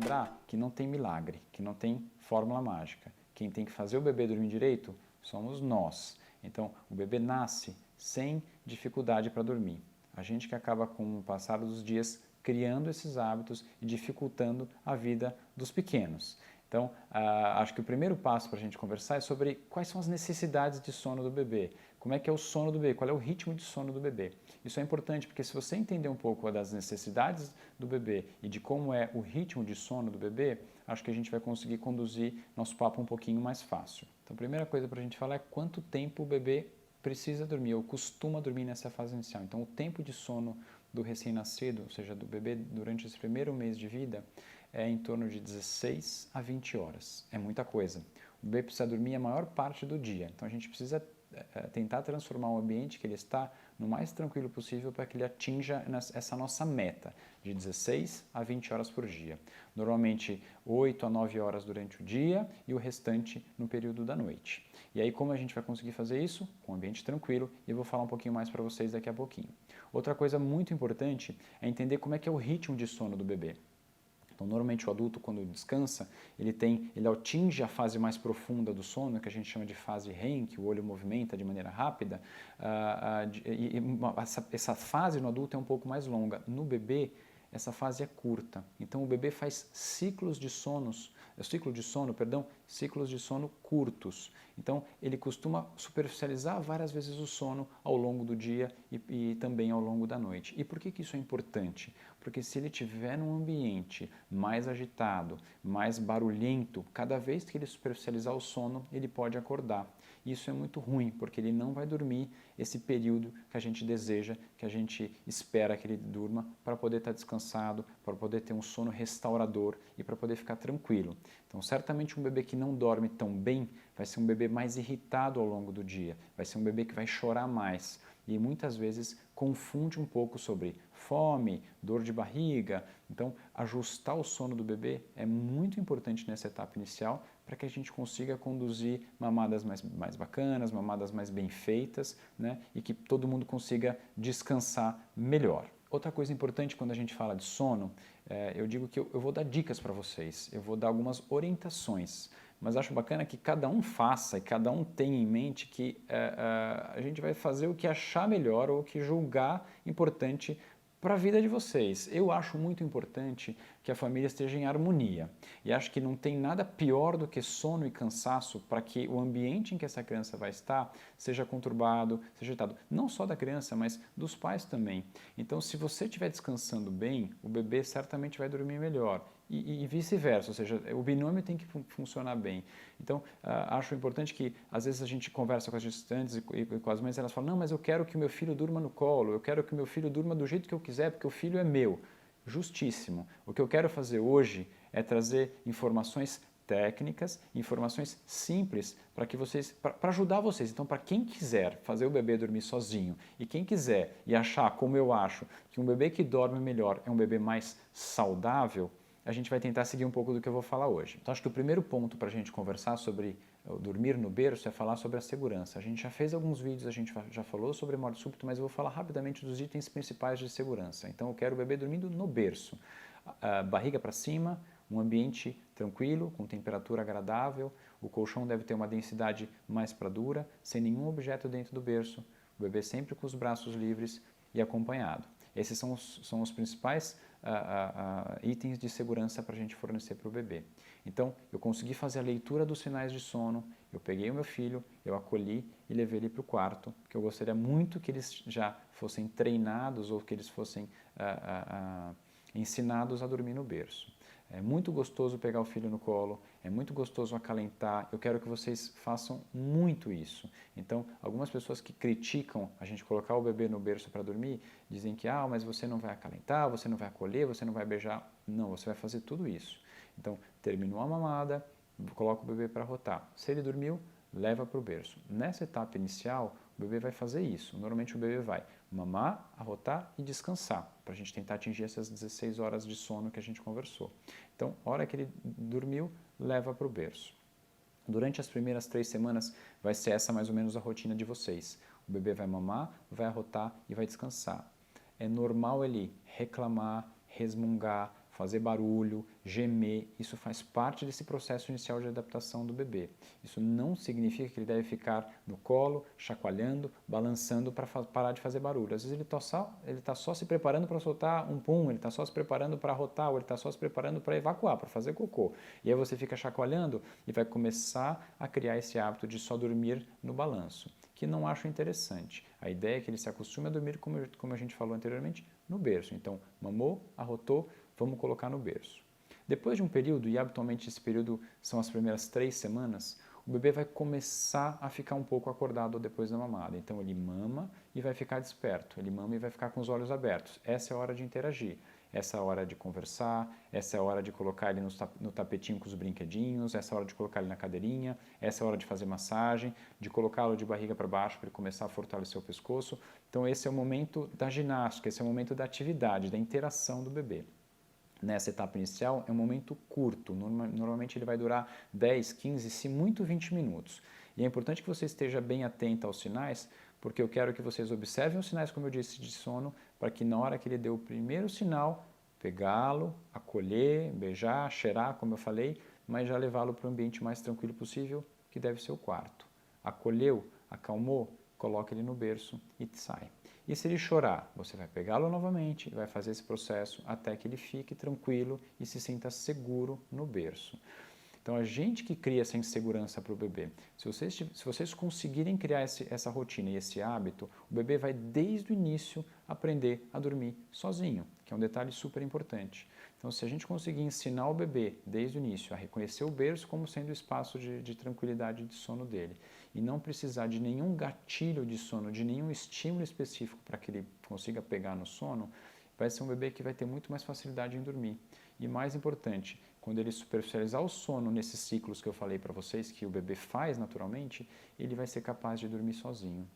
lembrar que não tem milagre, que não tem fórmula mágica. Quem tem que fazer o bebê dormir direito somos nós. Então, o bebê nasce sem dificuldade para dormir. A gente que acaba, com o passar dos dias, criando esses hábitos e dificultando a vida dos pequenos. Então, acho que o primeiro passo para a gente conversar é sobre quais são as necessidades de sono do bebê. Como é que é o sono do bebê? Qual é o ritmo de sono do bebê? Isso é importante porque se você entender um pouco das necessidades do bebê e de como é o ritmo de sono do bebê, acho que a gente vai conseguir conduzir nosso papo um pouquinho mais fácil. Então, a primeira coisa para a gente falar é quanto tempo o bebê precisa dormir ou costuma dormir nessa fase inicial. Então, o tempo de sono do recém-nascido, ou seja, do bebê durante esse primeiro mês de vida, é em torno de 16 a 20 horas. É muita coisa. O bebê precisa dormir a maior parte do dia. Então, a gente precisa tentar transformar o ambiente que ele está no mais tranquilo possível para que ele atinja essa nossa meta de 16 a 20 horas por dia. Normalmente 8 a 9 horas durante o dia e o restante no período da noite. E aí como a gente vai conseguir fazer isso? Com um ambiente tranquilo, e eu vou falar um pouquinho mais para vocês daqui a pouquinho. Outra coisa muito importante é entender como é que é o ritmo de sono do bebê. Então, normalmente o adulto, quando descansa, ele atinge a fase mais profunda do sono, que a gente chama de fase REM, que o olho movimenta de maneira rápida, essa fase no adulto é um pouco mais longa. No bebê, essa fase é curta. Então, o bebê faz ciclos de sono curtos. Então, ele costuma superficializar várias vezes o sono ao longo do dia e também ao longo da noite. E por que isso é importante? Porque se ele estiver num ambiente mais agitado, mais barulhento, cada vez que ele superficializar o sono, ele pode acordar. Isso é muito ruim, porque ele não vai dormir esse período que a gente deseja, que a gente espera que ele durma para poder estar descansado, para poder ter um sono restaurador e para poder ficar tranquilo. Então, certamente um bebê que não dorme tão bem vai ser um bebê mais irritado ao longo do dia, vai ser um bebê que vai chorar mais e muitas vezes confunde um pouco sobre fome, dor de barriga. Então, ajustar o sono do bebê é muito importante nessa etapa inicial para que a gente consiga conduzir mamadas mais bacanas, mamadas mais bem feitas, né? E que todo mundo consiga descansar melhor. Outra coisa importante quando a gente fala de sono, eu digo que eu vou dar dicas para vocês, eu vou dar algumas orientações, mas acho bacana que cada um faça e cada um tenha em mente que a gente vai fazer o que achar melhor ou o que julgar importante para a vida de vocês. Eu acho muito importante que a família esteja em harmonia e acho que não tem nada pior do que sono e cansaço para que o ambiente em que essa criança vai estar seja conturbado, seja agitado, não só da criança, mas dos pais também. Então, se você estiver descansando bem, o bebê certamente vai dormir melhor. E vice-versa, ou seja, o binômio tem que funcionar bem. Então, acho importante que, às vezes, a gente conversa com as gestantes e com as mães, elas falam, não, mas eu quero que o meu filho durma no colo, eu quero que o meu filho durma do jeito que eu quiser, porque o filho é meu. Justíssimo. O que eu quero fazer hoje é trazer informações técnicas, informações simples para que vocês, para ajudar vocês. Então, para quem quiser fazer o bebê dormir sozinho e quem quiser e achar, como eu acho, que um bebê que dorme melhor é um bebê mais saudável, a gente vai tentar seguir um pouco do que eu vou falar hoje. Então, acho que o primeiro ponto para a gente conversar sobre dormir no berço é falar sobre a segurança. A gente já fez alguns vídeos, a gente já falou sobre morte súbita, mas eu vou falar rapidamente dos itens principais de segurança. Então, eu quero o bebê dormindo no berço, barriga para cima, um ambiente tranquilo, com temperatura agradável, o colchão deve ter uma densidade mais para dura, sem nenhum objeto dentro do berço, o bebê sempre com os braços livres e acompanhado. Esses são os principais itens de segurança para a gente fornecer para o bebê. Então, eu consegui fazer a leitura dos sinais de sono, eu peguei o meu filho, eu acolhi e levei ele para o quarto, porque eu gostaria muito que eles já fossem treinados ou que eles fossem ensinados a dormir no berço. É muito gostoso pegar o filho no colo, é muito gostoso acalentar, eu quero que vocês façam muito isso. Então, algumas pessoas que criticam a gente colocar o bebê no berço para dormir, dizem que, mas você não vai acalentar, você não vai acolher, você não vai beijar. Não, você vai fazer tudo isso. Então, terminou a mamada, coloca o bebê para rotar. Se ele dormiu, leva para o berço. Nessa etapa inicial, o bebê vai fazer isso. Normalmente o bebê vai mamar, arrotar e descansar, para a gente tentar atingir essas 16 horas de sono que a gente conversou. Então, a hora que ele dormiu, leva para o berço. Durante as primeiras 3 semanas, vai ser essa mais ou menos a rotina de vocês. O bebê vai mamar, vai arrotar e vai descansar. É normal ele reclamar, resmungar, fazer barulho, gemer, isso faz parte desse processo inicial de adaptação do bebê. Isso não significa que ele deve ficar no colo, chacoalhando, balançando para parar de fazer barulho. Às vezes ele está só se preparando para soltar um pum, ele está só se preparando para arrotar, ou ele está só se preparando para evacuar, para fazer cocô. E aí você fica chacoalhando e vai começar a criar esse hábito de só dormir no balanço, que não acho interessante. A ideia é que ele se acostume a dormir, como a gente falou anteriormente, no berço. Então, mamou, arrotou, vamos colocar no berço. Depois de um período, e habitualmente esse período são as primeiras 3 semanas, o bebê vai começar a ficar um pouco acordado depois da mamada. Então ele mama e vai ficar desperto, ele mama e vai ficar com os olhos abertos. Essa é a hora de interagir, essa é a hora de conversar, essa é a hora de colocar ele no tapetinho com os brinquedinhos, essa é a hora de colocar ele na cadeirinha, essa é a hora de fazer massagem, de colocá-lo de barriga para baixo para ele começar a fortalecer o pescoço. Então esse é o momento da ginástica, esse é o momento da atividade, da interação do bebê. Nessa etapa inicial é um momento curto, normalmente ele vai durar 10, 15, se muito 20 minutos. E é importante que você esteja bem atento aos sinais, porque eu quero que vocês observem os sinais, como eu disse, de sono, para que na hora que ele deu o primeiro sinal, pegá-lo, acolher, beijar, cheirar, como eu falei, mas já levá-lo para o ambiente mais tranquilo possível, que deve ser o quarto. Acolheu, acalmou, coloca ele no berço e sai. E se ele chorar, você vai pegá-lo novamente e vai fazer esse processo até que ele fique tranquilo e se sinta seguro no berço. Então, a gente que cria essa insegurança para o bebê, se vocês conseguirem criar essa rotina e esse hábito, o bebê vai desde o início aprender a dormir sozinho, que é um detalhe super importante. Então, se a gente conseguir ensinar o bebê desde o início a reconhecer o berço como sendo o espaço de tranquilidade de sono dele e não precisar de nenhum gatilho de sono, de nenhum estímulo específico para que ele consiga pegar no sono, vai ser um bebê que vai ter muito mais facilidade em dormir. E mais importante, quando ele superficializar o sono nesses ciclos que eu falei para vocês, que o bebê faz naturalmente, ele vai ser capaz de dormir sozinho.